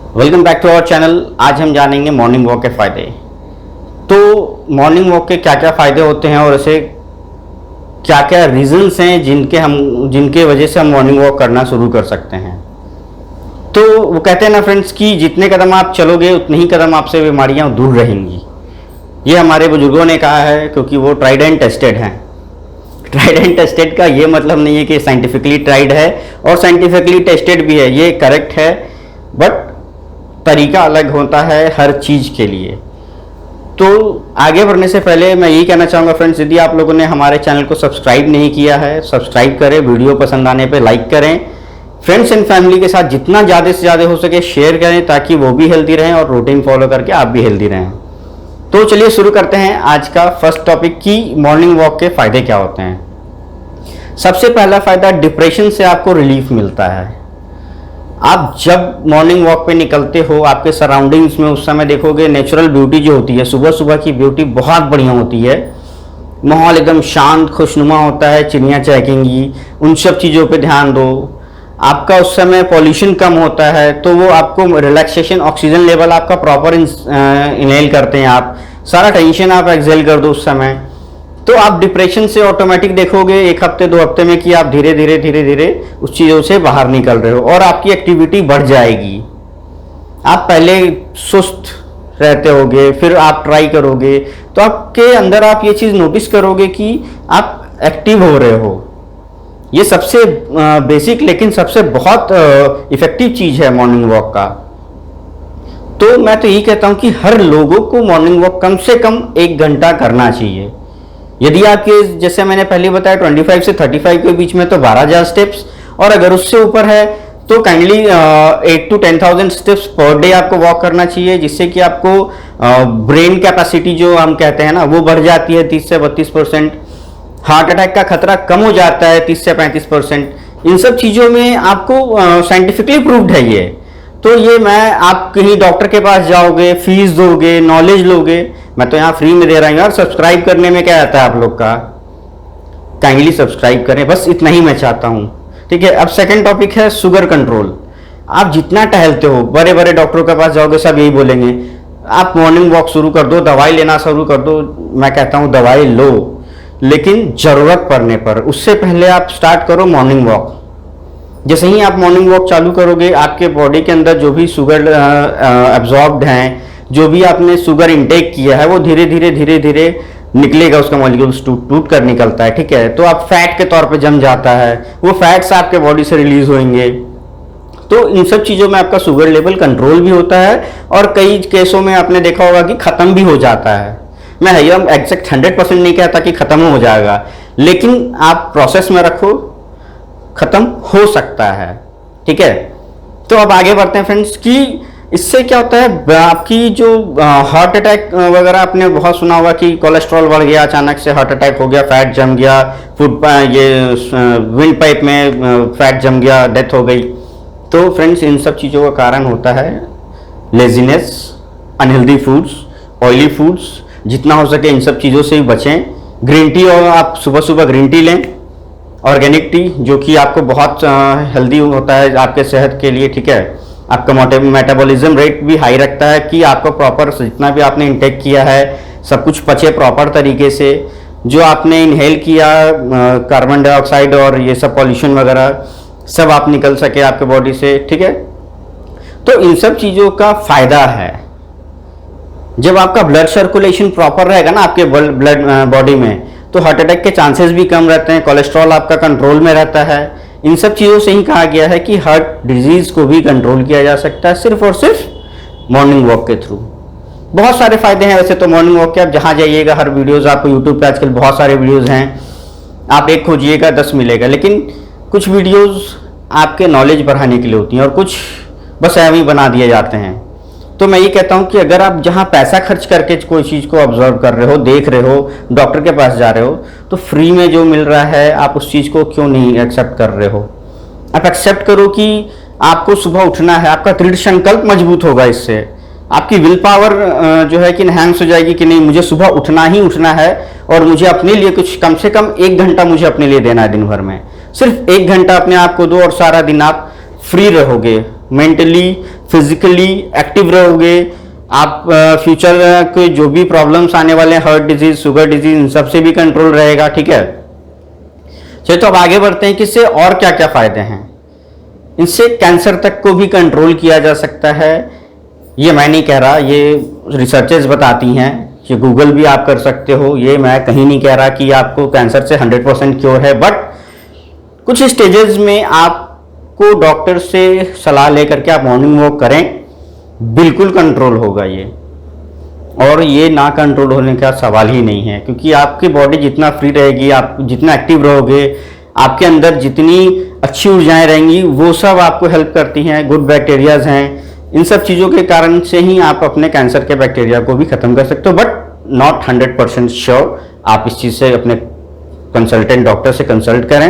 Welcome back to our channel. आज हम जानेंगे मॉर्निंग वॉक के फ़ायदे। तो मॉर्निंग वॉक के क्या क्या फ़ायदे होते हैं और ऐसे क्या क्या रीजंस हैं जिनके वजह से हम मॉर्निंग वॉक करना शुरू कर सकते हैं। तो वो कहते हैं ना फ्रेंड्स कि जितने कदम आप चलोगे उतने ही कदम आपसे बीमारियां दूर रहेंगी। ये हमारे बुजुर्गों ने कहा है क्योंकि वो ट्राइड एंड टेस्टेड हैं। ट्राइड एंड टेस्टेड का ये मतलब नहीं है कि साइंटिफिकली ट्राइड है और साइंटिफिकली टेस्टेड भी है, ये करेक्ट है, बट तरीका अलग होता है हर चीज़ के लिए। तो आगे बढ़ने से पहले मैं यही कहना चाहूँगा फ्रेंड्स, यदि आप लोगों ने हमारे चैनल को सब्सक्राइब नहीं किया है, सब्सक्राइब करें, वीडियो पसंद आने पे लाइक करें, फ्रेंड्स एंड फैमिली के साथ जितना ज़्यादा से ज़्यादा हो सके शेयर करें ताकि वो भी हेल्दी रहें और रूटीन फॉलो करके आप भी हेल्दी रहें। तो चलिए शुरू करते हैं आज का फर्स्ट टॉपिक कि मॉर्निंग वॉक के फ़ायदे क्या होते हैं। सबसे पहला फ़ायदा, डिप्रेशन से आपको रिलीफ मिलता है। आप जब मॉर्निंग वॉक पे निकलते हो, आपके सराउंडिंग्स में उस समय देखोगे नेचुरल ब्यूटी जो होती है, सुबह सुबह की ब्यूटी बहुत बढ़िया होती है। माहौल एकदम शांत खुशनुमा होता है, चिड़ियाँ चहकेंगी, उन सब चीज़ों पे ध्यान दो। आपका उस समय पॉल्यूशन कम होता है तो वो आपको रिलैक्सेशन, ऑक्सीजन लेवल आपका प्रॉपर इनहेल करते हैं, आप सारा टेंशन आप एक्सहेल कर दो उस समय। तो आप डिप्रेशन से ऑटोमेटिक देखोगे एक हफ्ते दो हफ्ते में कि आप धीरे धीरे उस चीज़ों से बाहर निकल रहे हो और आपकी एक्टिविटी बढ़ जाएगी। आप पहले सुस्त रहते होगे, फिर आप ट्राई करोगे तो आपके अंदर आप ये चीज़ नोटिस करोगे कि आप एक्टिव हो रहे हो। ये सबसे बेसिक लेकिन सबसे बहुत इफेक्टिव चीज़ है मॉर्निंग वॉक का। तो मैं तो यही कहता हूँ कि हर लोगों को मॉर्निंग वॉक कम से कम 1 घंटा करना चाहिए। यदि आपके, जैसे मैंने पहले बताया, 25 से 35 के बीच में तो 12,000 स्टेप्स, और अगर उससे ऊपर है तो kindly 8 to 10,000 steps per day आपको वॉक करना चाहिए, जिससे कि आपको ब्रेन कैपेसिटी जो हम कहते हैं ना वो बढ़ जाती है 30 से 32%। हार्ट अटैक का खतरा कम हो जाता है 30 से 35%। इन सब चीज़ों में आपको साइंटिफिकली प्रूव्ड है ये। तो ये आप कहीं डॉक्टर के पास जाओगे, फीस दोगे, नॉलेज लोगे, मैं तो यहाँ फ्री में दे रहा हूँ यार। सब्सक्राइब करने में क्या आता है आप लोग का, काइंडली सब्सक्राइब करें, बस इतना ही मैं चाहता हूँ, ठीक है। अब सेकंड टॉपिक है शुगर कंट्रोल। आप जितना टहलते हो, बड़े बड़े डॉक्टरों के पास जाओगे सब यही बोलेंगे, आप मॉर्निंग वॉक शुरू कर दो, दवाई लेना शुरू कर दो। मैं कहता हूँ दवाई लो, लेकिन ज़रूरत पड़ने पर। उससे पहले आप स्टार्ट करो मॉर्निंग वॉक। जैसे ही आप मॉर्निंग वॉक चालू करोगे, आपके बॉडी के अंदर जो भी शुगर एब्जॉर्ब्ड हैं, जो भी आपने शुगर इंटेक किया है, वो धीरे धीरे निकलेगा, उसका मॉलिक्यूल्स टूट कर निकलता है, ठीक है। तो आप फैट के तौर पे जम जाता है, वो फैट्स आपके बॉडी से रिलीज होंगे। तो इन सब चीज़ों में आपका शुगर लेवल कंट्रोल भी होता है और कई केसों में आपने देखा होगा कि ख़त्म भी हो जाता है। मैं एकदम एग्जैक्ट 100% नहीं कहता कि ख़त्म हो जाएगा, लेकिन आप प्रोसेस में रखो, ख़त्म हो सकता है, ठीक है। तो अब आगे बढ़ते हैं फ्रेंड्स कि इससे क्या होता है, आपकी जो हार्ट अटैक वगैरह आपने बहुत सुना होगा कि कोलेस्ट्रॉल बढ़ गया, अचानक से हार्ट अटैक हो गया, फैट जम गया, विंड पाइप में फैट जम गया, डेथ हो गई। तो फ्रेंड्स इन सब चीज़ों का कारण होता है laziness, unhealthy foods, oily foods. जितना हो सके इन सब चीज़ों से ही बचें। ग्रीन टी, और आप सुबह सुबह ग्रीन टी लें, ऑर्गेनिक टी, जो कि आपको बहुत हेल्दी होता है आपके सेहत के लिए, ठीक है। आपका मेटाबॉलिज्म रेट भी हाई रखता है कि आपको प्रॉपर जितना भी आपने इंटेक किया है सब कुछ पचे प्रॉपर तरीके से। जो आपने इनहेल किया कार्बन डाइऑक्साइड और ये सब पॉल्यूशन वगैरह सब आप निकल सके आपके बॉडी से, ठीक है। तो इन सब चीज़ों का फ़ायदा है। जब आपका ब्लड सर्कुलेशन प्रॉपर रहेगा ना आपके ब्लड बॉडी में, तो हार्ट अटैक के चांसेस भी कम रहते हैं, कोलेस्ट्रॉल आपका कंट्रोल में रहता है। इन सब चीज़ों से ही कहा गया है कि हार्ट डिजीज़ को भी कंट्रोल किया जा सकता है सिर्फ और सिर्फ मॉर्निंग वॉक के थ्रू। बहुत सारे फायदे हैं वैसे तो मॉर्निंग वॉक के। आप जहाँ जाइएगा हर वीडियोज़ आपको यूट्यूब पे आजकल बहुत सारे वीडियोज़ हैं, आप एक खोजिएगा 10 मिलेगा, लेकिन कुछ वीडियोज़ आपके नॉलेज बढ़ाने के लिए होती हैं और कुछ बस ऐसे ही बना दिए जाते हैं। तो मैं ये कहता हूँ कि अगर आप जहाँ पैसा खर्च करके कोई चीज़ को ऑब्जर्व कर रहे हो, देख रहे हो, डॉक्टर के पास जा रहे हो, तो फ्री में जो मिल रहा है आप उस चीज़ को क्यों नहीं एक्सेप्ट कर रहे हो। आप एक्सेप्ट करो कि आपको सुबह उठना है, आपका दृढ़ संकल्प मजबूत होगा, इससे आपकी विल पावर जो है कि इनहैंस हो जाएगी कि नहीं मुझे सुबह उठना ही उठना है और मुझे अपने लिए कुछ कम से कम 1 घंटा मुझे अपने लिए देना है दिन भर में। सिर्फ 1 घंटा अपने आप को दो और सारा दिन आप फ्री रहोगे, मेंटली फिजिकली एक्टिव रहोगे। आप फ्यूचर के जो भी प्रॉब्लम्स आने वाले हैं, हार्ट डिजीज, शुगर डिजीज, इन सब से भी कंट्रोल रहेगा। ठीक है, चलिए तो अब आगे बढ़ते हैं कि इससे और क्या क्या फायदे हैं। इनसे कैंसर तक को भी कंट्रोल किया जा सकता है। ये मैं नहीं कह रहा, ये रिसर्चेस बताती हैं, ये गूगल भी आप कर सकते हो। ये मैं कहीं नहीं कह रहा कि आपको कैंसर से 100% क्योर है, बट कुछ स्टेजेस में आपको डॉक्टर से सलाह लेकर के आप मॉर्निंग वॉक करें, बिल्कुल कंट्रोल होगा ये। और ये ना कंट्रोल होने का सवाल ही नहीं है, क्योंकि आपकी बॉडी जितना फ्री रहेगी, आप जितना एक्टिव रहोगे, आपके अंदर जितनी अच्छी ऊर्जाएं रहेंगी, वो सब आपको हेल्प करती हैं। गुड बैक्टीरियाज हैं, इन सब चीज़ों के कारण से ही आप अपने कैंसर के बैक्टीरिया को भी ख़त्म कर सकते हो। बट नॉट 100% श्योर, आप इस चीज़ से अपने कंसल्टेंट डॉक्टर से कंसल्ट करें,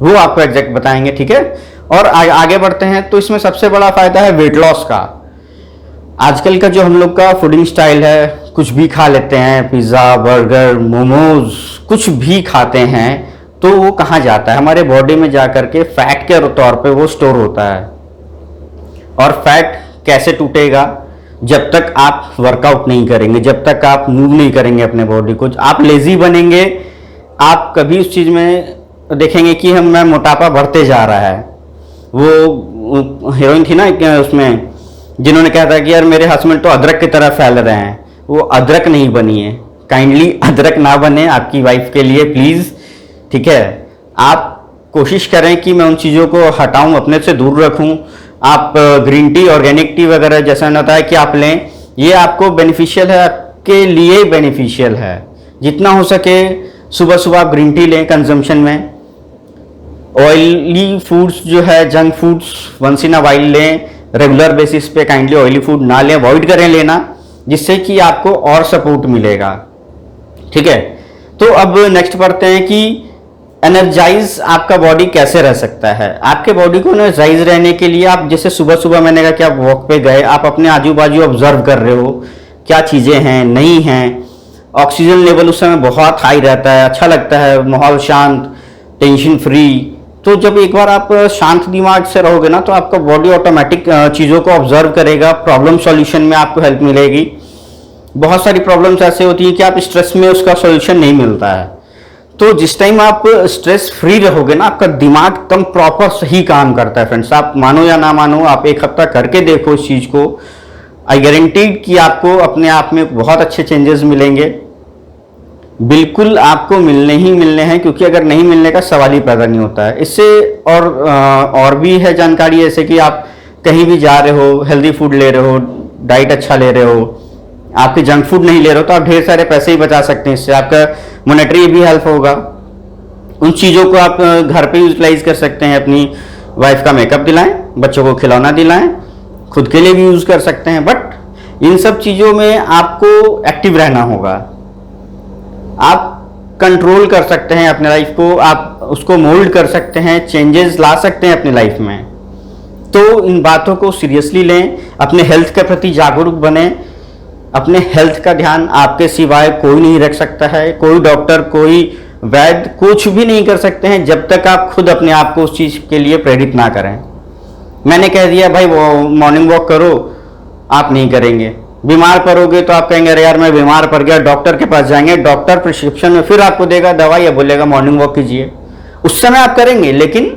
वो आपको एग्जैक्ट बताएंगे। ठीक है, और आगे बढ़ते हैं। तो इसमें सबसे बड़ा फायदा है वेट लॉस का। आजकल का जो हम लोग का फूडिंग स्टाइल है, कुछ भी खा लेते हैं, पिज़्ज़ा, बर्गर, मोमोज, कुछ भी खाते हैं, तो वो कहाँ जाता है? हमारे बॉडी में जाकर के फैट के तौर पे वो स्टोर होता है। और फैट कैसे टूटेगा? जब तक आप वर्कआउट नहीं करेंगे, जब तक आप मूव नहीं करेंगे अपने बॉडी को, आप लेजी बनेंगे, आप कभी उस चीज़ में देखेंगे कि मैं मोटापा बढ़ते जा रहा है। वो हीरोइन थी ना उसमें, जिन्होंने कहा था कि यार मेरे हस्बैंड तो अदरक की तरह फैल रहे हैं, वो अदरक नहीं बनी है। काइंडली अदरक ना बने आपकी वाइफ के लिए प्लीज़। ठीक है, आप कोशिश करें कि मैं उन चीज़ों को हटाऊं, अपने से दूर रखूं। आप ग्रीन टी, ऑर्गेनिक टी वगैरह जैसा होता है कि आप लें, ये आपको बेनिफिशियल है, आपके लिए बेनिफिशियल है। जितना हो सके सुबह सुबह आप ग्रीन टी लें कंजम्पशन में। ऑयली फूड्स जो है, junk foods once in a while लें, रेगुलर बेसिस पे काइंडली ऑयली फूड ना लें, अवॉइड करें लेना, जिससे कि आपको और सपोर्ट मिलेगा। ठीक है, तो अब नेक्स्ट पढ़ते हैं कि एनर्जाइज आपका बॉडी कैसे रह सकता है। आपके बॉडी को एनर्जाइज रहने के लिए आप जैसे सुबह सुबह मैंने कहा कि आप वॉक पे गए, आप अपने आजू बाजू ऑब्जर्व कर रहे हो क्या चीज़ें हैं, नहीं हैं। ऑक्सीजन लेवल उस समय बहुत हाई रहता है, अच्छा लगता है, माहौल शांत, टेंशन फ्री। तो जब एक बार आप शांत दिमाग से रहोगे ना, तो आपका बॉडी ऑटोमेटिक चीज़ों को ऑब्जर्व करेगा, प्रॉब्लम सॉल्यूशन में आपको हेल्प मिलेगी। बहुत सारी प्रॉब्लम्स ऐसे होती हैं कि आप स्ट्रेस में उसका सॉल्यूशन नहीं मिलता है। तो जिस टाइम आप स्ट्रेस फ्री रहोगे ना, आपका दिमाग एकदम प्रॉपर सही काम करता है। फ्रेंड्स, आप मानो या ना मानो, आप एक हफ्ता करके देखो इस चीज़ को, आई गारंटीड कि आपको अपने आप में बहुत अच्छे चेंजेस मिलेंगे। बिल्कुल आपको मिलने ही मिलने हैं, क्योंकि अगर नहीं मिलने का सवाल ही पैदा नहीं होता है। इससे और भी है जानकारी, जैसे कि आप कहीं भी जा रहे हो, हेल्दी फूड ले रहे हो, डाइट अच्छा ले रहे हो, आपके जंक फूड नहीं ले रहे हो, तो आप ढेर सारे पैसे ही बचा सकते हैं। इससे आपका मॉनेटरी भी हेल्प होगा। उन चीज़ों को आप घर पे यूटिलाइज कर सकते हैं। अपनी वाइफ का मेकअप दिलाएं, बच्चों को खिलौना दिलाएं, खुद के लिए भी यूज़ कर सकते हैं। बट इन सब चीज़ों में आपको एक्टिव रहना होगा। आप कंट्रोल कर सकते हैं अपने लाइफ को, आप उसको मोल्ड कर सकते हैं, चेंजेस ला सकते हैं अपनी लाइफ में। तो इन बातों को सीरियसली लें, अपने हेल्थ के प्रति जागरूक बने। अपने हेल्थ का ध्यान आपके सिवाय कोई नहीं रख सकता है, कोई डॉक्टर, कोई वैद्य कुछ भी नहीं कर सकते हैं, जब तक आप खुद अपने आप को उस चीज़ के लिए प्रेरित ना करें। मैंने कह दिया भाई वो मॉर्निंग वॉक करो, आप नहीं करेंगे। बीमार पड़ोगे तो आप कहेंगे अरे यार मैं बीमार पड़ गया, डॉक्टर के पास जाएंगे, डॉक्टर प्रिस्क्रिप्शन में फिर आपको देगा दवाई या बोलेगा मॉर्निंग वॉक कीजिए। उस समय आप करेंगे, लेकिन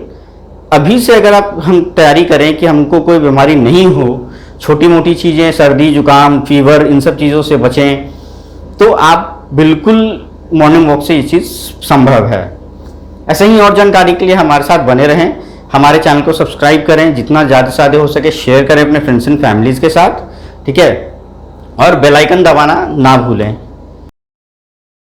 अभी से अगर हम तैयारी करें कि हमको कोई बीमारी नहीं हो, छोटी मोटी चीज़ें, सर्दी जुकाम फीवर, इन सब चीज़ों से बचें, तो आप बिल्कुल मॉर्निंग वॉक से ये चीज़ संभव है। ऐसे ही और जानकारी के लिए हमारे साथ बने रहें। हमारे चैनल को सब्सक्राइब करें, जितना ज़्यादा से ज़्यादा हो सके शेयर करें अपने फ्रेंड्स एंड फैमिलीज़ के साथ। ठीक है, और बेल आइकन दबाना ना भूलें।